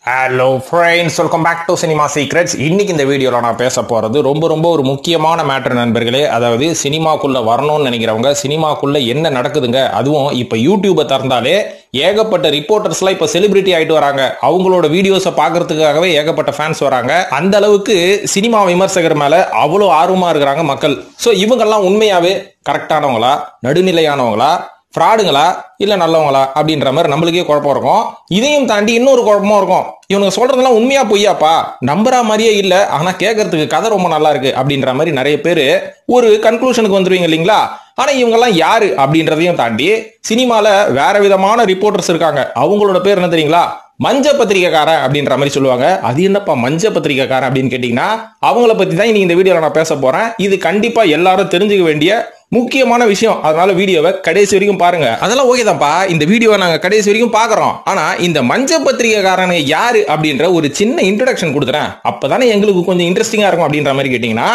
Hello friends, welcome back to cinema secrets. இன்னைக்கு இந்த வீடியோவில் நான் பேச போகிறது ரொம்ப ஒரு முக்கியமான மேட்டர் நண்பர்களே. அதாவது சினிமாக்குள்ளே வரணும்னு நினைக்கிறவங்க, சினிமாக்குள்ளே என்ன நடக்குதுங்க, அதுவும் இப்போ யூடியூப்பை திறந்தாலே ஏகப்பட்ட ரிப்போர்ட்டர்ஸ்லாம் இப்போ செலிபிரிட்டி ஆகிட்டு வராங்க. அவங்களோட வீடியோஸை பார்க்கறதுக்காகவே ஏகப்பட்ட ஃபேன்ஸ் வராங்க. அந்த அளவுக்கு சினிமா விமர்சகர் மேலே அவ்வளோ ஆர்வமாக இருக்கிறாங்க மக்கள். ஸோ இவங்கெல்லாம் உண்மையாகவே கரெக்டானவங்களா, நடுநிலையானவங்களா, ஃப்ராடுங்களா இல்ல நல்லவங்களா அப்படின்ற மாதிரி நம்மளுக்கே குழப்பம் இருக்கும். இதையும் தாண்டி இன்னொரு குழப்பமும் இருக்கும். இவனுங்க சொல்றதெல்லாம் உண்மையா பொய்யாப்பா, நம்புற மாதிரியே இல்ல, ஆனா கேட்கறதுக்கு கதை ரொம்ப நல்லா இருக்கு அப்படின்ற மாதிரி நிறைய பேரு ஒரு கன்க்ளூஷனுக்கு வந்துருவீங்க இல்லைங்களா. ஆனா இவங்க எல்லாம் யாரு அப்படின்றதையும் தாண்டி சினிமால வேற விதமான ரிப்போர்ட்டர்ஸ் இருக்காங்க. அவங்களோட பேர் என்ன தெரியுங்களா? மஞ்ச பத்திரிகைக்காரன் அப்படின்ற மாதிரி சொல்லுவாங்க. அது என்னப்பா மஞ்ச பத்திரிகைக்காரன் அப்படின்னு கேட்டீங்கன்னா, அவங்கள பத்தி தான் இன்னைக்கு இந்த வீடியோல நான் பேச போறேன். இது கண்டிப்பா எல்லாரும் தெரிஞ்சுக்க வேண்டிய முக்கியமான விஷயம். அதனால வீடியோவை கடைசி வரைக்கும் பாருங்க. அதெல்லாம் ஓகே தான்ப்பா, இந்த வீடியோவை நாங்க கடைசி வரைக்கும் பாக்குறோம். ஆனா இந்த மஞ்ச பத்திரிகைக்காரன் யாரு அப்படின்ற ஒரு சின்ன இன்ட்ரோடக்ஷன் கொடுத்துறேன். அப்பதானே எங்களுக்கு கொஞ்சம் இன்ட்ரெஸ்டிங்கா இருக்கும் அப்படின்ற மாதிரி கேட்டீங்கன்னா,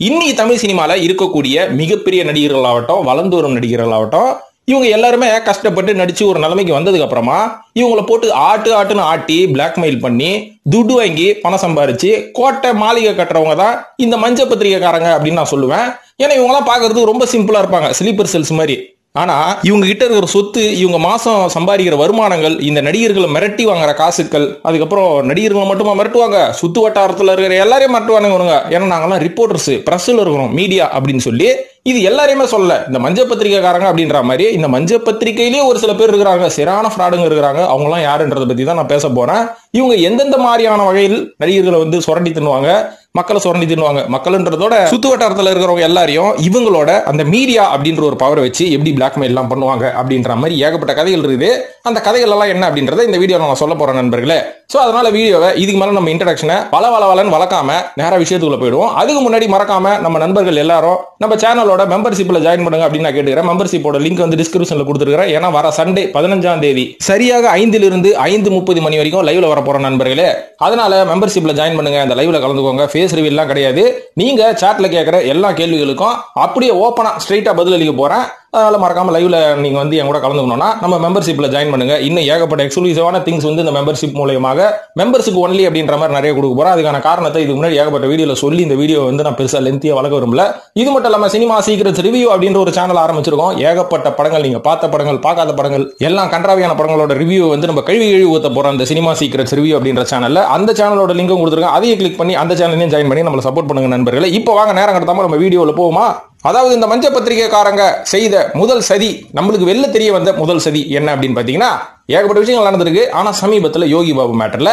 இன்னைக்கு தமிழ் சினிமால இருக்கக்கூடிய மிகப்பெரிய நடிகர்களாகட்டும், வளர்ந்து வரும் நடிகர்களாகட்டும், இவங்க எல்லாருமே கஷ்டப்பட்டு நடிச்சு ஒரு நிலைமைக்கு வந்ததுக்கு அப்புறமா இவங்களை போட்டு ஆட்டுன்னு ஆட்டி பிளாக்மெயில் பண்ணி துட்டு வாங்கி பணம் சம்பாரிச்சு கோட்டை மாளிகை கட்டுறவங்க தான் இந்த மஞ்ச பத்திரிகைக்காரங்க அப்படின்னு நான் சொல்லுவேன். ஏன்னா இவங்கெல்லாம் பாக்குறதுக்கு ரொம்ப சிம்பிளா இருப்பாங்க, ஸ்லீப்பர் செல்ஸ் மாதிரி. ஆனா இவங்க கிட்ட இருக்கிற சொத்து, இவங்க மாசம் சம்பாதிக்கிற வருமானங்கள், இந்த நடிகர்களை மிரட்டி வாங்குற காசுக்கள், அதுக்கப்புறம் நடிகர்களை மட்டுமா மிரட்டுவாங்க, சுத்து வட்டாரத்துல இருக்கிற எல்லாரையும் மிரட்டுவானுங்க. ஏன்னா நாங்கெல்லாம் ரிப்போர்ட்டர்ஸ், பிரஸ்ல இருக்கிறோம், மீடியா அப்படின்னு சொல்லி இது எல்லாரையுமே சொல்லல. இந்த மஞ்ச பத்திரிகைக்காரங்க அப்படின்ற மாதிரி இந்த மஞ்ச பத்திரிகையிலேயே ஒரு சில பேர் இருக்கிறாங்க, சிறான ஃப்ராடுங்க இருக்கிறாங்க. அவங்க எல்லாம் யாருன்றதை பத்தி தான் நான் பேச போறேன். இவங்க எந்தெந்த மாதிரியான வகையில் நடிகர்களை வந்து சுரண்டி தின்னுவாங்க, மக்களை சுரண்டி தின்னுவாங்க. மக்கள்ன்றதோட சுத்து வட்டாரத்தில் இருக்கிறவங்க எல்லாரையும் இவங்களோட அந்த மீடியா அப்படின்ற ஒரு பவரை வச்சு எப்படி பிளாக்மெயில் எல்லாம் பண்ணுவாங்க அப்படின்ற மாதிரி ஏகப்பட்ட கதைகள் இருக்குது. அந்த கதைகள் எல்லாம் என்ன அப்படின்றத இந்த வீடியோ நான் சொல்ல போறேன் நண்பர்களே. சோ அதனால வீடியோவை இதுக்கு மேல நம்ம இன்ட்ரடக்ஷனை வளவளன்னு வளர்க்காம நேரா விஷயத்துக்குள்ள போயிடுவோம். அதுக்கு முன்னாடி மறக்காம நம்ம நண்பர்கள் எல்லாரும் நம்ம சேனலோட மெம்பர்ஷிப்ல ஜாயின் பண்ணுங்க அப்படின்னு நான் கேட்டுக்கிறேன். மெம்பர்ஷிப்போட லிங்க் வந்து டிஸ்கிரிப்ஷன்ல கொடுத்துருக்கேன். ஏன்னா வர சண்டே 15ஆம் தேதி சரியாக 5 to 5:30 மணி வரைக்கும் லைவ்ல வர போற நண்பர்களே. அதனால மெம்பர்ஷிப்ல ஜாயின் பண்ணுங்க, அந்த லைவ்ல கலந்துக்கோங்க. ஃபேஸ் ரிவீல் எல்லாம் கிடையாது. நீங்க சாட்ல கேட்கிற எல்லா கேள்விகளுக்கும் அப்படியே ஓப்பனா ஸ்ட்ரைட்டா பதில் அளிக்க போறேன். அதனால மறக்காம லைவ்ல நீங்க வந்து என் கூட கலந்துக்கணும்னா நம்ம மெம்பர்ஷிப்ல ஜாயின் பண்ணுங்க. இன்னும் ஏகப்பட்ட எக்ஸ்க்ளூசிவான திங்ஸ் வந்து இந்த மெம்பர்ஷிப் மூலமாக மெம்பர்ஷிப் ஒன்லி அப்படின்ற மாதிரி நிறைய கொடுக்க போறேன். அதுக்கான காரணத்தை இதுக்கு முன்னாடி ஏகப்பட்ட வீடியோல சொல்லி இந்த வீடியோ வந்து நான் பெருசா லென்த்தியா வளர்க்க விரும்பல. இது மட்டும் இல்லாம சினிமா சீக்ரெட்ஸ் ரிவ்யூ அப்படின்ற ஒரு சேனல் ஆரம்பிச்சிருக்கோம். ஏகப்பட்ட படங்கள், நீங்க பார்த்த படங்கள், பார்க்காத படங்கள், எல்லாம் கன்றாவியான படங்களோட ரிவ்யூ வந்து நம்ம கழுவி ஊத்த போறோம் அந்த சினிமா சீக்ரெட்ஸ் ரிவ்யூ அப்படின்ற சேனல்ல. அந்த சேனலோட லிங்கும் கொடுத்துருக்கேன். அதையும் கிளிக் பண்ணி அந்த சேனலையும் ஜாயின் பண்ணி நம்மள சப்போர்ட் பண்ணுங்க நண்பர்களே. இப்போ வாங்க நேரம் கடத்தாம நம்ம வீடியோல போவோமா. அதாவது இந்த மஞ்ச பத்திரிகைக்காரங்க செய்த முதல் சதி, நம்மளுக்கு வெளில தெரிய வந்த முதல் சதி என்ன அப்படின்னு பாத்தீங்கன்னா, ஏகப்பட்ட விஷயங்கள் நடந்திருக்கு. ஆனா சமீபத்துல யோகி பாபு மேட்டர்ல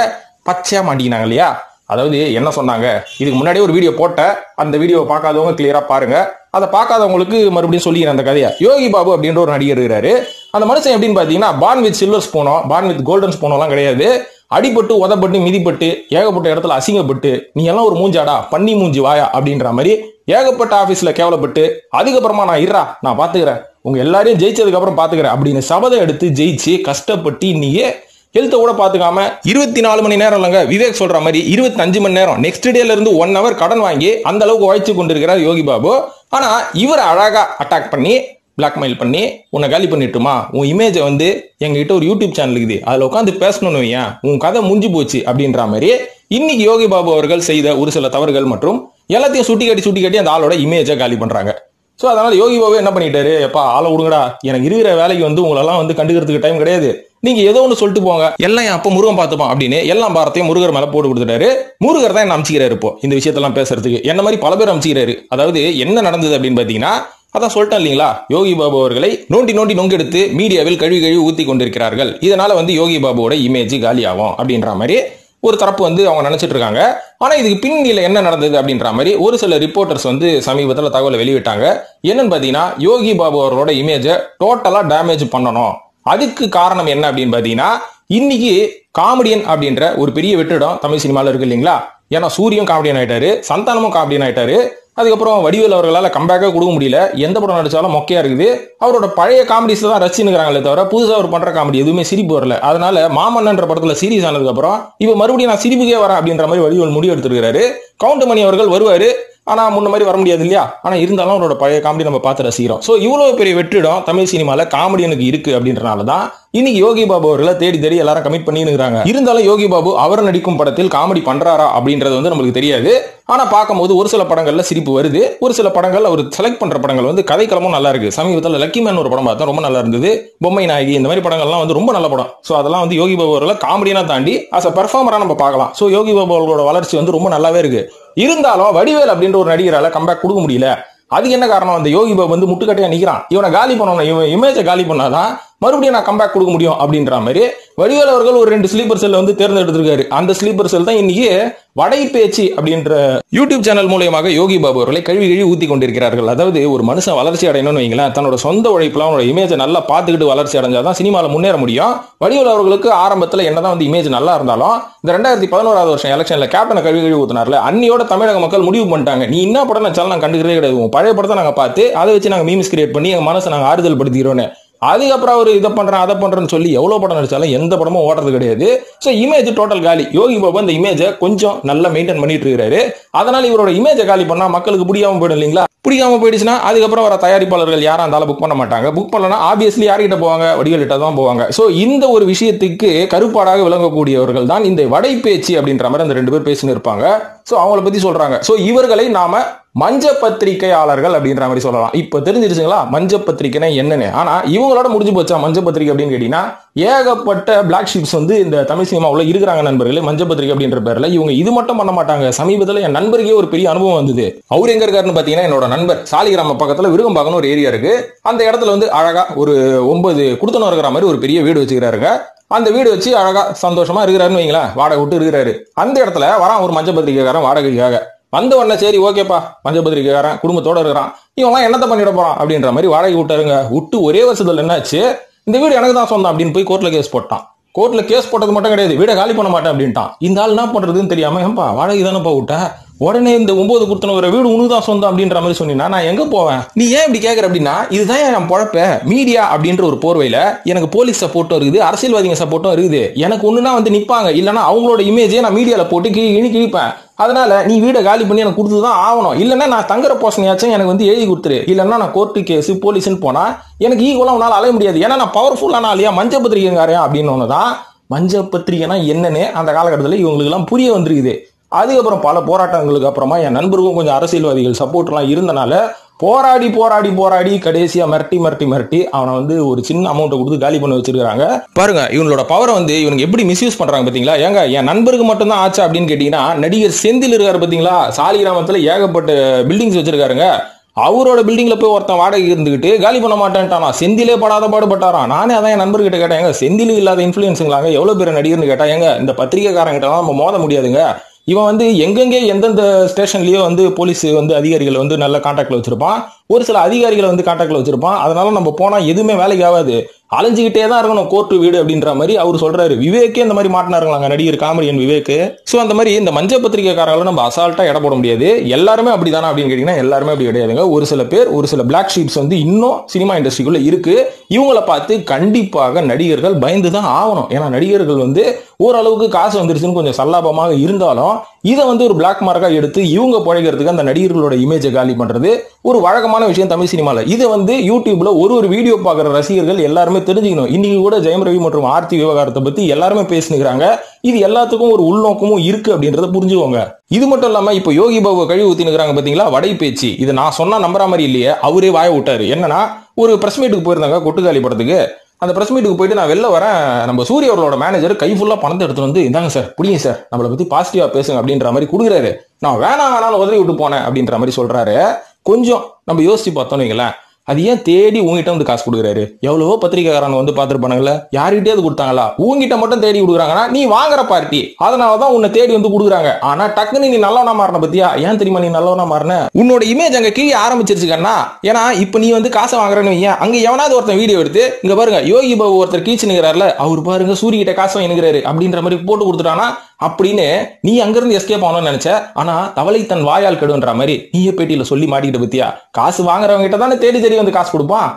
பச்சையா மாட்டிக்கினாங்க இல்லையா. அதாவது என்ன சொன்னாங்க, இதுக்கு முன்னாடி ஒரு வீடியோ போட்ட, அந்த வீடியோவை பார்க்காதவங்க கிளியரா பாருங்க. அதை பார்க்காதவங்களுக்கு மறுபடியும் சொல்லிக்கிறேன் அந்த கதையை. யோகி பாபு அப்படின்ற ஒரு நடிகர் இருக்கிறாரு. அந்த மனுஷன் எப்படின்னு பாத்தீங்கன்னா, பார்ன் வித் சில்வர் ஸ்பூனோ பார்ன் வித் கோல்டன் ஸ்பூனோ எல்லாம் கிடையாது. அடிபட்டு உதப்பட்டு மிதிப்பட்டு ஏகப்பட்ட இடத்துல அசிங்கப்பட்டு, நீ எல்லாம் ஒரு மூஞ்சாடா, பண்ணி மூஞ்சி வாயா அப்படின்ற மாதிரி ஏகப்பட்ட ஆபீஸ்ல கேவலப்பட்டு, அதுக்கப்புறமா நான் பாத்துக்கிறேன், உங்க எல்லாரையும் ஜெயிச்சதுக்கு அப்புறம் பாத்துக்கிறேன் அப்படின்னு சபதம் எடுத்து ஜெயிச்சு கஷ்டப்பட்டு இன்னைக்கு ஹெல்த்தை கூட பாத்துக்காம 24 மணி நேரம் இல்லைங்க, விவேக் சொல்ற மாதிரி 25 மணி நேரம், நெக்ஸ்ட் டேல இருந்து 1 hour கடன் வாங்கி அந்த அளவுக்கு உழைச்சு கொண்டிருக்கிறார் யோகி பாபு. ஆனா இவர் அழகா அட்டாக் பண்ணி பிளாக்மெயில் பண்ணி, உன்னை காலி பண்ணிட்டுமா, உன் இமேஜை வந்து எங்ககிட்ட ஒரு யூடியூப் சேனல் இருக்குது, அதுல உட்காந்து பேசணும்னு வையன், உன் கதை முடிஞ்சு போச்சு அப்படின்ற மாதிரி இன்னைக்கு யோகி பாபு அவர்கள் செய்த ஒரு சில தவறுகள் மற்றும் எல்லாத்தையும் சுட்டி காட்டி அந்த ஆளோட இமேஜை காலி பண்றாங்க. சோ அதனால யோகி பாபு என்ன பண்ணிட்டாரு, எப்பா ஆளை விடுங்கடா, எனக்கு இருக்கிற வேலைக்கு வந்து உங்களெல்லாம் வந்து கண்டுக்கிறதுக்கு டைம் கிடையாது, நீங்க ஏதோ ஒன்று சொல்லிட்டு போங்க, எல்லாம் அப்ப முருகன் பார்த்துப்பான் அப்படின்னு எல்லா பாரத்தையும் முருகர் மேல போட்டு கொடுத்துட்டாரு. முருகர் தான் என்ன அமைச்சிக்கிறாரு இப்போ இந்த விஷயத்தெல்லாம் பேசுறதுக்கு. என்ன மாதிரி பல பேர் அமைச்சிக்கிறாரு. அதாவது என்ன நடந்தது அப்படின்னு பாத்தீங்கன்னா, அதான் சொல்லிட்டேன் இல்லீங்களா, யோகி பாபு அவர்களை நோண்டி நொங்கெடுத்து மீடியாவில் கழுவி ஊத்தி கொண்டிருக்கிறார்கள். இதனால வந்து யோகி பாபுவோட இமேஜ் காலி ஆகும் அப்படின்ற மாதிரி ஒரு தரப்பு வந்து அவங்க நினைச்சிட்டு இருக்காங்க. ஆனா இதுக்கு பின்னில என்ன நடந்தது அப்படின்ற மாதிரி ஒரு சில ரிப்போர்ட்டர்ஸ் வந்து சமீபத்தில் தகவலை வெளியிட்டாங்க. என்னன்னு பாத்தீங்கன்னா, யோகி பாபு அவர்களோட இமேஜை டோட்டலா டேமேஜ் பண்ணணும். அதுக்கு காரணம் என்ன அப்படின்னு பாத்தீங்கன்னா, இன்னைக்கு காமெடியன் அப்படின்ற ஒரு பெரிய வெற்றிடம் தமிழ் சினிமால இருக்கு இல்லைங்களா. ஏன்னா சூரியன் காமெடியன் ஆயிட்டாரு, சந்தானமும் காமெடியன் ஆயிட்டாரு, அதுக்கப்புறம் வடிவேல் அவர்களால் கம்பேக்கே கொடுக்க முடியல, எந்த படம் நடிச்சாலும் மொக்கையா இருக்குது. அவரோட பழைய காமெடிஸ் தான் ரசிச்சுக்கிறாங்களே தவிர புதுசாக அவர் பண்ற காமெடி எதுவுமே சிரிப்பு வரல. அதனால மாமன்னன்ற படத்துல சீரியஸ் ஆனதுக்கு அப்புறம் இப்ப மறுபடியும் நான் சிரிப்புக்கே வரேன் அப்படின்ற மாதிரி வடிவேல் முடிவு எடுத்துருக்காரு. கவுண்டமணி அவர்கள் வருவாரு, ஆனா முன்ன மாதிரி வர முடியாது இல்லையா. ஆனா இருந்தாலும் அவரோட பழைய காமெடி நம்ம பார்த்து ரசிக்கிறோம். சோ இவ்வளவு பெரிய வெற்றிடம் தமிழ் சினிமால காமெடியனுக்கு இருக்கு அப்படின்றனாலதான் இன்னைக்கு யோகி பாபு அவர்களை தேடி தேடி எல்லாரும் கமிட் பண்ணிருக்காங்க. இருந்தாலும் யோகி பாபு அவர் நடிக்கும் படத்தில் காமெடி பண்றாரா அப்படின்றது வந்து நமக்கு தெரியாது. ஆனா பார்க்கும்போது ஒரு சில படங்கள்ல சிரிப்பு வருது, ஒரு சில படங்கள் அவர் செலக்ட் பண்ற படங்கள் வந்து கதைக்களமும் நல்லா இருக்கு. சமீபத்தில் லக்கி மேன் ஒரு படம் பார்த்தா ரொம்ப நல்லா இருந்தது, பொம்மை நாயகி, இந்த மாதிரி படங்கள்லாம் வந்து ரொம்ப நல்ல படம். சோ அதெல்லாம் வந்து யோகி பாபு அவர்களை காமெடியா தாண்டி அஸ் அ பெர்ஃபார்மரா நம்ம பார்க்கலாம். சோ யோகி பாபு அவர்களோட வளர்ச்சி வந்து ரொம்ப நல்லாவே இருக்கு. இருந்தாலும் வடிவேல் அப்படின்ற ஒரு நடிகரால கம்பேக் கொடுக்க முடியல. அதுக்கு என்ன காரணம்? அந்த யோகி பாபு வந்து முட்டுக்கட்டையா நிக்கிறான். இவனை காலி பண்ணணும், இவன் இமேஜை காலி பண்ணாதான் மறுபடியும் நான் கம்பேக் கொடுக்க முடியும் அப்படின்ற மாதிரி வடிவேல் அவர்கள் ஒரு 2 ஸ்லீப்பர் செல் வந்து தேர்ந்தெடுத்திருக்காரு. அந்த ஸ்லீப்பர் செல் தான் இன்னைக்கு வடை பேச்சு அப்படின்ற யூடியூப் சேனல் மூலமாக யோகி பாபு அவர்களை கழுவி ஊத்தி கொண்டிருக்கிறார்கள். அதாவது ஒரு மனுஷன் வளர்ச்சி அடையணும்னு வைங்களேன், தன்னோட சொந்த உழைப்புல அவனோட இமேஜை நல்லா பார்த்துக்கிட்டு வளர்ச்சி அடைஞ்சாதான் சினிமால முன்னேற முடியும். வடிவேல் அவர்களுக்கு ஆரம்பத்தில் என்னதான் வந்து இமேஜ் நல்லா இருந்தாலும் இந்த 2011 வருஷம் எலெக்ஷன்ல கேப்டனை கழுவி ஊத்தினார்ல, அன்னியோட தமிழக மக்கள் முடிவு பண்ணிட்டாங்க, நீ என்ன படம் நினைச்சாலும் நாங்க கண்டுக்கிறதே கிடையாது, பழைய படத்தை நாங்க பார்த்து அதை வச்சு நாங்க மீம்ஸ் கிரியேட் பண்ணி எங்க மனசை நாங்க ஆறுதல் படுத்திக்கிறோன்னு. அதுக்கப்புறம் அவர் இதை பண்றேன் அதை பண்றேன்னு சொல்லி எவ்வளவு படம் நடிச்சாலும் எந்த படமும் ஓடுறது கிடையாது. சோ இமேஜ் டோட்டல் காலி. யோகி பாபு அந்த இமேஜை கொஞ்சம் நல்லா மெயின்டைன் பண்ணிட்டு இருக்காரு. அதனால இவரோட இமேஜை காலி பண்ணா மக்களுக்கு பிடிக்காம போயிடும் இல்லைங்களா? பிடிக்காம போயிடுச்சுன்னா அதுக்கப்புறம் வர தயாரிப்பாளர்கள் யாரும் அந்த புக் பண்ண மாட்டாங்க. புக் பண்ணலன்னா ஆப்வியஸ்லி யார்கிட்ட போவாங்க? வடிவேல்கிட்ட தான் போவாங்க. சோ இந்த ஒரு விஷயத்துக்கு கருப்பாடாக விளங்கக்கூடியவர்கள் தான் இந்த வடை பேச்சு அப்படின்ற மாதிரி அந்த 2 பேர் பேசின்னு இருப்பாங்க. சோ அவங்கள பத்தி சொல்றாங்க. சோ இவர்களை நாம மஞ்ச பத்திரிகையாளர்கள் அப்படின்ற மாதிரி சொல்லலாம். இப்ப தெரிஞ்சிருச்சுங்களா மஞ்ச பத்திரிகைனா என்னன்னு? ஆனா இவங்களோட முடிஞ்சு போச்சா மஞ்ச பத்திரிகை அப்படின்னு கேட்டீங்கன்னா, ஏகப்பட்ட பிளாக் ஷீப்ஸ் வந்து இந்த தமிழ் சினிமாவுல இருக்கிறாங்க நண்பர்களே. மஞ்ச பத்திரிகை அப்படின்ற பேர்ல இவங்க இது மட்டும் பண்ண மாட்டாங்க. சமீபத்தில் என் நண்பருக்கே ஒரு பெரிய அனுபவம் வந்தது. அவர் எங்க இருக்காருன்னு பாத்தீங்கன்னா, என்னோட நண்பர் சாலிகிராம பக்கத்துல விருகம்பாக்கன்னு ஒரு ஏரியா இருக்கு. அந்த இடத்துல வந்து அழகா ஒரு 9 குடுத்தனம் இருக்கிற மாதிரி ஒரு பெரிய வீடு வச்சுக்கிறாருங்க. அந்த வீடு வச்சு அழகா சந்தோஷமா இருக்கிறாருன்னு வைங்களேன், வாடகை விட்டு இருக்கிறாரு. அந்த இடத்துல வரான் ஒரு மஞ்ச பத்திரிகைக்காரன் வாடகைக்காக. வந்த உடனே சரி ஓகேப்பா மஞ்ச பத்திரிகைக்காரன் குடும்பத்தோட இருக்கிறான், இவங்கலாம் என்னத்த பண்ணிட போறான் அப்படின்ற மாதிரி வாடகை விட்டாருங்க. விட்டு ஒரே வருஷத்துல என்னாச்சு, இந்த வீடு எனக்கு தான் சொந்தம் அப்படின்னு போய் கோர்ட்ல கேஸ் போட்டான். கோர்ட்ல கேஸ் போட்டது மட்டும் கிடையாது, வீடை காலி பண்ண மாட்டேன் அப்படின்ட்டான். இந்த ஆள் என்ன பண்றதுன்னு தெரியாம, ஏன்பா வாடகை தானேப்பா விட்ட, உடனே இந்த 9 குடுத்தன ஒரு வீடு உனக்கு தான் சொந்தம் அப்படின்ற மாதிரி சொன்னீங்கன்னா நான் எங்க போவேன்? நீ ஏன் இப்படி கேட்கற அப்படின்னா, இதுதான் என் பொழப்ப. மீடியா அப்படின்ற ஒரு போர்வையில எனக்கு போலீஸ் சப்போர்ட்டும் இருக்குது, அரசியல்வாதிங்க சப்போர்ட்டும் இருக்குது. எனக்கு ஒண்ணுனா வந்து நிப்பாங்க, இல்லன்னா அவங்களோட இமேஜை நான் மீடியால போட்டு கிழிப்பேன். அதனால நீ வீடை காலி பண்ணி எனக்கு கொடுத்துதான் ஆகணும், இல்லன்னா நான் தங்குற போஷனையாச்சும் எனக்கு வந்து எழுதி கொடுத்துரு, இல்லன்னா நான் கோர்ட்டு கேஸ் போலீஸ்ன்னு போனா எனக்கு ஈக்குவலா உன்னால அலைய முடியாது, ஏன்னா நான் பவர்ஃபுல்லான ஆளியா மஞ்ச பத்திரிகைங்காரையா அப்படின்னு ஒண்ணுதான். மஞ்ச பத்திரிகைனா என்னன்னு அந்த காலகட்டத்தில் இவங்களுக்கு எல்லாம் புரிய வந்துருக்குது. அதுக்கப்புறம் பல போராட்டங்களுக்கு அப்புறமா என் நண்பருக்கும் கொஞ்சம் அரசியல்வாதிகள் சப்போர்ட் எல்லாம் இருந்தனால போராடி போராடி போராடி கடைசியா மிரட்டி அவனை வந்து ஒரு சின்ன அமௌண்ட்டை கொடுத்து காலி பண்ண வச்சிருக்காங்க. பாருங்க இவங்களோட பவரை வந்து இவங்க எப்படி மிஸ்யூஸ் பண்றாங்க பாத்தீங்களா? ஏங்க என் நண்பருக்கு மட்டும் தான் ஆச்சா அப்படின்னு கேட்டீங்கன்னா, நடிகர் செந்தில் இருக்காரு பாத்தீங்களா, சாலிகிராமத்துல ஏகப்பட்ட பில்டிங்ஸ் வச்சிருக்காருங்க. அவரோட பில்டிங்ல போய் ஒருத்தன் வாடகை இருந்துகிட்டு காலி பண்ண மாட்டேன்ட்டானா. செந்திலே படாத பாடுபட்டாராம். நானே அதான் என் நண்பர்கிட்ட கேட்டேன், எங்க செந்தில் இல்லாத இன்ஃபுளுன்ஸுங்களாங்க எவ்வளவு பேர் நடிகர்னு கேட்டா, எங்க இந்த பத்திரிகைக்காரங்கிட்ட நம்ம மோத முடியாதுங்க, இவன் வந்து எங்கெங்கே எந்தெந்த ஸ்டேஷன்லயோ வந்து போலீஸ் வந்து அதிகாரிகள் வந்து நல்ல கான்டாக்ட்ல வச்சிருப்பான், ஒரு சில அதிகாரிகளை வந்து கான்டாக்ட்ல வச்சிருப்பான். அதனால நம்ம போனா எதுவுமே வேலைக்கு ஆகாது, அலைஞ்சுக்கிட்டே தான் இருக்கணும் கோர்ட்டு வீடு அப்படின்ற மாதிரி அவர் சொல்றாரு. விவேக்கே இந்த மாதிரி மாட்டினாருங்களாங்க, நடிகர் காமெடியன் விவேக். சோ அந்த மாதிரி இந்த மஞ்ச பத்திரிகைக்காரங்களை நம்ம அசால்ட்டா எடை போட முடியாது. எல்லாருமே அப்படிதானா அப்படின்னு கேட்டீங்கன்னா எல்லாருமே அப்படி கிடையாதுங்க. ஒரு சில பேர், ஒரு சில பிளாக் ஷீப்ஸ் வந்து இன்னும் சினிமா இண்டஸ்ட்ரிக்குள்ள இருக்கு. இவங்களை பார்த்து கண்டிப்பாக நடிகர்கள் பயந்து தான் ஆகணும். ஏன்னா நடிகர்கள் வந்து ஓரளவுக்கு காசு வந்துருச்சுன்னு கொஞ்சம் சல்லாபமாக இருந்தாலும் இதை வந்து ஒரு பிளாக் மார்க்கா எடுத்து இவங்க பழகிறதுக்கு அந்த நடிகர்களோட இமேஜை காலி பண்றது ஒரு வழக்கமான விஷயம் தமிழ் சினிமால. இதை வந்து யூடியூப்ல ஒரு வீடியோ பார்க்குற ரசிகர்கள் எல்லாருமே தெரிஞ்சுக்கணும். இன்னைக்கு கூட ஜெயம் ரவி மற்றும் ஆர்த்தி விவகாரத்தை பத்தி எல்லாருமே பேசினுக்கிறாங்க. இது எல்லாத்துக்கும் ஒரு உள்நோக்கமும் இருக்கு அப்படின்றத புரிஞ்சுக்கோங்க. இது மட்டும் இல்லாம இப்ப யோகி பாபு கழுவி ஊத்தினுக்கிறாங்க பாத்தீங்களா வடை பேச்சு. இது நான் சொன்னா நம்புற மாதிரி இல்லையே, அவரே வாய விட்டாரு. என்னன்னா ஒரு பிரஸ் மீட்டுக்கு போயிருந்தாங்க கொட்டுக்காலி படத்துக்கு. அந்த பிரஸ் மீட்டுக்கு போயிட்டு நான் வெளில வரேன், நம்ம சூரிய அவர்களோட மேனேஜர் கை ஃபுல்லா பணத்தை எடுத்து வந்து, இந்தாங்க சார் புடிங்க சார், நம்மளை பத்தி பாசிட்டிவா பேசுங்க அப்படின்ற மாதிரி கொடுக்குறாரு. நான் வேணாம்னு உதவி விட்டு போனேன் அப்படின்ற மாதிரி சொல்றாரு. கொஞ்சம் நம்ம யோசிச்சு பார்த்தோம்னு வைங்களேன், அது ஏன் தேடி உங்ககிட்ட வந்து காசு கொடுக்குறாரு? எவ்வளவோ பத்திரிகைக்காரங்க வந்து பார்த்துருப்பானுங்கள, யார்கிட்டே அது கொடுத்தாங்களா? உங்ககிட்ட மட்டும் தேடி கொடுக்குறாங்கன்னா நீ வாங்குற பார்ட்டி, அதனாலதான் உன்னை தேடி வந்து கொடுக்குறாங்க. ஆனா டக்குன்னு நீ நல்லவனா மாறின பத்தியா? ஏன் தெரியுமா நீ நல்லவனா மாறின? உன்னோட இமேஜ் அங்க கீழே ஆரம்பிச்சிருச்சுக்கன்னா. ஏன்னா இப்ப நீ வந்து காசை வாங்குறன்னு வையன், அங்க எவனாவது ஒருத்தன் வீடியோ எடுத்து இங்க பாருங்க யோகி பாபு ஒருத்தர் கீச்சு நிக்கிறாருல, அவர் பாருங்க சூரிய கிட்ட காசு வாங்கிக்கிறாரு அப்படின்ற மாதிரி போட்டு கொடுத்துட்டானா அப்படின்னு நீ அங்கிருந்து எஸ்கேப் ஆகணும்னு நினைச்ச. ஆனா தவளை தன் வாயால் கெடுன்ற மாதிரி நீயே பேட்டியில சொல்லி மாட்டிக்கிட்ட பத்தியா? காசு வாங்குறவங்க கிட்ட தானே தேடி தேடி வந்து காசு கொடுப்பான்.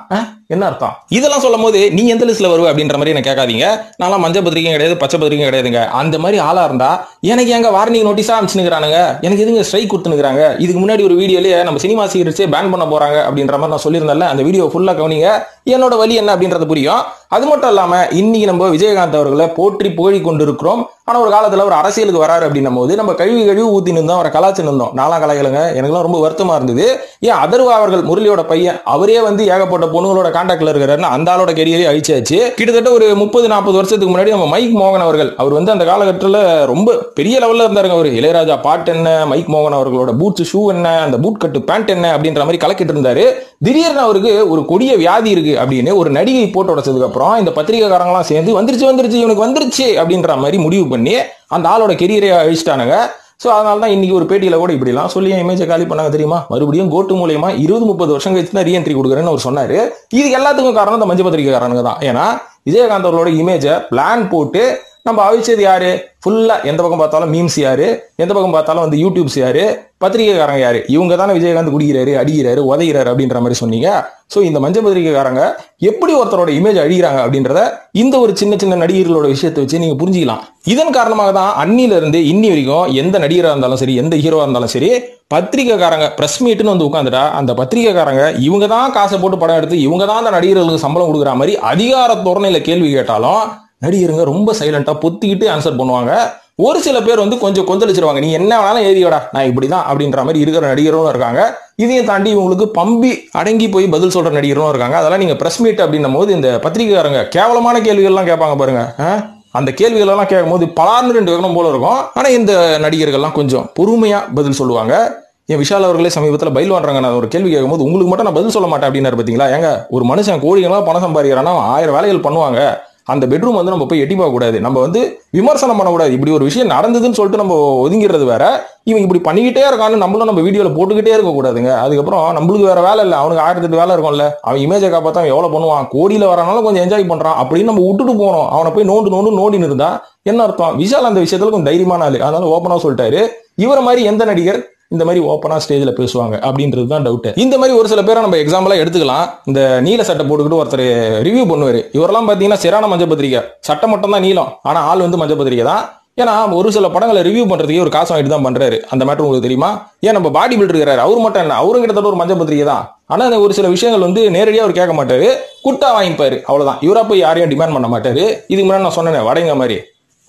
என்ன அர்த்தம்? இதெல்லாம் சொல்லும் போது நீ எந்த லிஸ்ட்ல வருவ அப்படின்ற மாதிரி என்ன கேட்காதீங்க. நான் மஞ்சள் பத்திரிகை கிடையாது, பச்சை பத்திரிகை கிடையாதுங்க. அந்த மாதிரி ஆளா இருந்தா எனக்கு எங்க வார்னிங் நோட்டீஸா அனுப்பிச்சுக்கிறானுங்க, எனக்கு எதுங்க ஸ்ட்ரைக் கொடுத்துனுக்குறாங்க. இதுக்கு முன்னாடி ஒரு வீடியோலயே நம்ம சினிமா சீரிஸே பேன் பண்ண போறாங்க அப்படின்ற மாதிரி நான் சொல்லியிருந்தேன்ல, அந்த வீடியோ ஃபுல்லா கவனிங்க, என்னோட வழி என்ன அப்படின்றது புரியும். அது மட்டும் இல்லாம இன்னைக்கு நம்ம விஜயகாந்த் அவர்களை போற்றி புகழி கொண்டிருக்கிறோம். ஆனா ஒரு காலத்துல ஒரு அரசியலுக்கு வராரு அப்படின்னும் போது நம்ம கழுவி ஊத்தி நின்றோம், அவரை கலாச்சு நின்றோம். நாலாம் கலாய்களுங்க, எனக்குலாம் ரொம்ப வருத்தமா இருந்தது. ஏன் அதர்வா அவர்கள் முரளியோட பையன், அவரே வந்து ஏகப்பட்ட பொண்ணுங்களோட கான்டாக்ட்ல இருக்கிறாருன்னு அந்த ஆளோட கெரியரே அழிச்சாச்சு. கிட்டத்தட்ட ஒரு 30-40 வருஷத்துக்கு முன்னாடி நம்ம மைக் மோகன் அவர்கள், அவர் வந்து அந்த காலகட்டத்தில் ரொம்ப பெரிய லெவல்ல இருந்தாருங்க. அவர் இளையராஜா பாட்டு என்ன, மைக் மோகன் அவர்களோட பூட்ஸ் ஷூ என்ன, அந்த பூட் கட்டு பேண்ட் என்ன அப்படின்ற மாதிரி கலக்கிட்டு இருந்தாரு. திடீர்னு அவருக்கு ஒரு கொடிய வியாதி இருக்கு அப்படின்னு ஒரு நடிகை போட்டு உடச்சதுக்கு அப்புறம் இந்த பத்திரிகைக்காரங்களாம் சேர்ந்து வந்துருச்சு இவனுக்கு வந்துருச்சு அப்படின்ற மாதிரி முடிவு பண்ணி அந்த ஆளோட கெரியரை அழிச்சிட்டானுங்க. சோ அதனால தான் இன்னைக்கு ஒரு பேட்டியில கூட இப்படிலாம் சொல்லி இமேஜை காலி பண்ணாங்க தெரியுமா. மறுபடியும் கோட்டு மூலியமா 20-30 வருஷம் கழிச்சு தான் ரீஎன்ட்ரி கொடுக்குறேன்னு அவர் சொன்னாரு. இது எல்லாத்துக்கும் காரணம் இந்த மஞ்சள் பத்திரிகைக்காரனுங்க தான். ஏன்னா விஜயகாந்த் அவர்களோட இமேஜை பிளான் போட்டு நம்ம அழிச்சது யாரு? ஃபுல்லா எந்த பக்கம் பார்த்தாலும் மீம்ஸ் யாரு, எந்த பக்கம் பார்த்தாலும் வந்து யூடியூப்ஸ் யாரு, பத்திரிகைக்காரங்க யாரு? இவங்க தானே விஜயகாந்த் குடிக்கிறாரு, அடிக்கிறாரு, உதைகிறாரு அப்படின்ற மாதிரி சொன்னீங்க. சோ இந்த மஞ்சள் பத்திரிகைக்காரங்க எப்படி ஒருத்தரோட இமேஜ் அழிகிறாங்க அப்படின்றத இந்த ஒரு சின்ன சின்ன நடிகர்களோட விஷயத்தை வச்சு நீங்க புரிஞ்சுக்கலாம். இதன் காரணமாக தான் அன்னில இருந்து இன்னி வரைக்கும் எந்த நடிகராக இருந்தாலும் சரி, எந்த ஹீரோவா இருந்தாலும் சரி, பத்திரிகைக்காரங்க பிரஸ் மீட்னு வந்து உட்காந்துட்டா அந்த பத்திரிகைக்காரங்க இவங்க தான் காசை போட்டு படம் எடுத்து இவங்க தான் அந்த நடிகர்களுக்கு சம்பளம் கொடுக்குற மாதிரி அதிகார தோரணையில கேள்வி கேட்டாலும் நடிகருங்க ரொம்ப சைலண்டா பொத்திக்கிட்டு ஆன்சர் பண்ணுவாங்க. ஒரு சில பேர் வந்து கொஞ்சம் கொந்தளிச்சிருவாங்க, நீ என்ன வேணாலும் எழுதியோடா நான் இப்படிதான் அப்படின்ற மாதிரி இருக்கிற நடிகரும் இருக்காங்க. இதையும் தாண்டி இவங்களுக்கு பம்பி அடங்கி போய் பதில் சொல்ற நடிகரும் இருக்காங்க. அதெல்லாம் நீங்க பிரஸ் மீட் அப்படின்னும் போது இந்த பத்திரிகைக்காரங்க கேவலமான கேள்விகள்லாம் கேட்பாங்க பாருங்க. அந்த கேள்விகள் எல்லாம் கேட்கும் போது பலார்னு 2 வேணும் போல இருக்கும். ஆனா இந்த நடிகர்கள்லாம் கொஞ்சம் பொறுமையா பதில் சொல்லுவாங்க. என் விஷால் அவர்களே சமீபத்தில் பயில் வாடுறாங்க, நான் ஒரு கேள்வி கேட்கும்போது உங்களுக்கு மட்டும் நான் பதில் சொல்ல மாட்டேன் அப்படின்னாரு. பார்த்தீங்களா, ஏங்க ஒரு மனுஷன் கோடிகளா பணம் சம்பாதிக்கிறான்னா 1000 வேலைகள் பண்ணுவாங்க. அந்த பெட்ரூம் வந்து நம்ம போய் எட்டி பார்க்க கூடாது, நம்ம வந்து விமர்சனம் பண்ணக்கூடாது. இப்படி ஒரு விஷயம் நடந்ததுன்னு சொல்லிட்டு நம்ம ஒதுங்கிறது வேற, இவன் இப்படி பண்ணிக்கிட்டே இருக்கான்னு நம்மளும் நம்ம வீடியோல போட்டுக்கிட்டே இருக்க கூடாதுங்க. அதுக்கப்புறம் நம்மளுக்கு வேற வேலை இல்லை, அவனுக்கு 1008 வேலை இருக்கும்ல, அவன் இமேஜை காப்பாற்ற எவ்வளவு பண்ணுவான், கோடியில வரனால கொஞ்சம் என்ஜாய் பண்றான் அப்படின்னு நம்ம விட்டுட்டு போனோம். அவனை போய் நோண்டின்னு இருந்தா என்ன அர்த்தம்? விஷால் அந்த விஷயத்துல கொஞ்சம் தைரியமான ஆளு, அதனால ஓப்பனா சொல்லிட்டாரு. இவரை மாதிரி எந்த நடிகர் இந்த மாதிரி ஓப்பனா ஸ்டேஜ்ல பேசுவாங்க அப்படின்றது தான் டவுட். இந்த மாதிரி ஒரு சில பேரை நம்ம எக்ஸாம்பிளா எடுத்துக்கலாம். இந்த நீல சட்டை போட்டுக்கிட்டு ஒருத்தர் ரிவ்யூ பண்ணுவாரு. இவரெல்லாம் பாத்தீங்கன்னா சிறான மஞ்சள் பத்திரிகை, சட்டை மட்டும் தான் நீளம், ஆனா ஆள் வந்து மஞ்சள் பத்திரிகை தான். ஏன்னா ஒரு சில படங்களை ரிவ்யூ பண்றதுக்கே ஒரு காசு வாங்கிட்டு தான் பண்றாரு. அந்த மேட்டர் உங்களுக்கு தெரியுமா? ஏன் நம்ம பாடி பில்டர் இருக்கிறாரு, அவர் மட்டும் என்ன, அவரும் கிட்டத்தட்ட ஒரு மஞ்சள் பத்திரிகை தான். ஆனா ஒரு சில விஷயங்கள் வந்து நேரடியா அவர் கேட்க மாட்டாரு, குட்டா வாங்கிப்பாரு, அவ்வளவுதான். இவரா போய் யாரையும் டிமாண்ட் பண்ண மாட்டாரு. இதுக்கு முன்னாடி நான் சொன்னேன் வடைங்க மாதிரி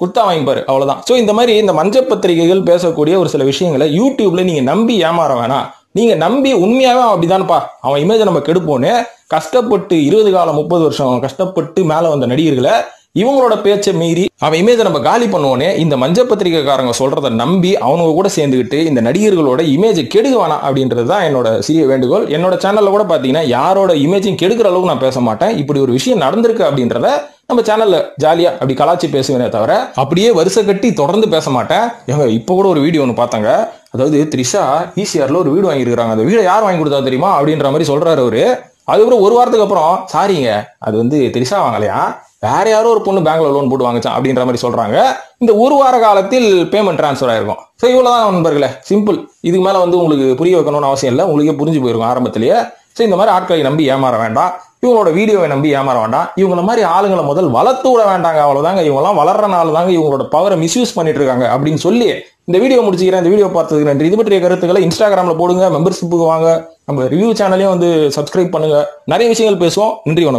குர்த்தா வாங்கிப்பாரு, அவ்வளவுதான். சோ இந்த மாதிரி இந்த மஞ்சள் பத்திரிகைகள் பேசக்கூடிய ஒரு சில விஷயங்களை யூடியூப்ல நீங்க நம்பி ஏமாற வேணாம். நீங்க நம்பி உண்மையாவே அப்படிதான்ப்பா அவன் இமேஜை நம்ம கெடுப்போன்னு கஷ்டப்பட்டு 20 காலம் 30 வருஷம் கஷ்டப்பட்டு மேல வந்த நடிகர்களை இவங்களோட பேச்சை மீறி அவன் இமேஜை நம்ம காலி பண்ணுவோன்னே இந்த மஞ்சள் பத்திரிகைக்காரங்க சொல்றதை நம்பி அவங்க கூட சேர்ந்துக்கிட்டு இந்த நடிகர்களோட இமேஜை கெடுக்க வேணாம் அப்படின்றது தான் என்னோட சிறிய வேண்டுகோள். என்னோட சேனல்ல கூட பாத்தீங்கன்னா யாரோட இமேஜையும் கெடுக்கிற அளவுக்கு நான் பேச மாட்டேன். இப்படி ஒரு விஷயம் நடந்திருக்கு அப்படின்றத நம்ம சேனல்ல ஜாலியா அப்படி கலாச்சி பேசுவேனே தவிர அப்படியே வருஷ கட்டி தொடர்ந்து பேச மாட்டேன். ஏங்க இப்ப கூட ஒரு வீடியோ ஒன்று பார்த்தாங்க, அதாவது த்ரிஷா ஈசிஆர்ல ஒரு வீடு வாங்கியிருக்காங்க, அந்த வீடை யார் வாங்கி கொடுத்தா தெரியுமா அப்படின்ற மாதிரி சொல்றாரு அவரு. அதுக்கப்புறம் ஒரு வாரத்துக்கு அப்புறம் சாரிங்க அது வந்து த்ரிஷா வாங்கலையா, வேற யாரோ ஒரு பொண்ணு பேங்க்ல லோன் போட்டு வாங்கிச்சான் அப்படின்ற மாதிரி சொல்றாங்க. இந்த ஒரு வார காலத்தில் பேமெண்ட் டிரான்ஸ்ஃபர் ஆயிருக்கும். ஸோ இவ்வளவுதான் நண்பர்களே, சிம்பிள். இதுக்கு மேல வந்து உங்களுக்கு புரிய வைக்கணும்னு அவசியம் இல்லை, உங்களுக்கே புரிஞ்சு போயிருக்கும் ஆரம்பத்திலேயே. ஸோ இந்த மாதிரி ஆட்களை நம்பி ஏமாற வேண்டாம், இவங்களோட வீடியோவை நம்பி ஏமாற வேண்டாம். இவங்கள மாதிரி ஆளுங்களை முதல் வளர்த்து விட வேண்டாங்க, அவ்வளவுதாங்க. இவங்கெல்லாம் வளர்றனால தாங்க இவங்களோட பவரை மிஸ்யூஸ் பண்ணிட்டு இருக்காங்க அப்படின்னு சொல்லி இந்த வீடியோ முடிச்சுக்கிறேன். இந்த வீடியோ பார்த்ததுக்கு நன்றி. இது பற்றிய கருத்துக்களை இன்ஸ்டாகிராம்ல போடுங்க, மெம்பர்ஷிப்புக்கு வாங்க, நம்ம ரிவ்யூ சேனலையும் வந்து சப்ஸ்கிரைப் பண்ணுங்க. நிறைய விஷயங்கள் பேசுவோம். நன்றி, வணக்கம்.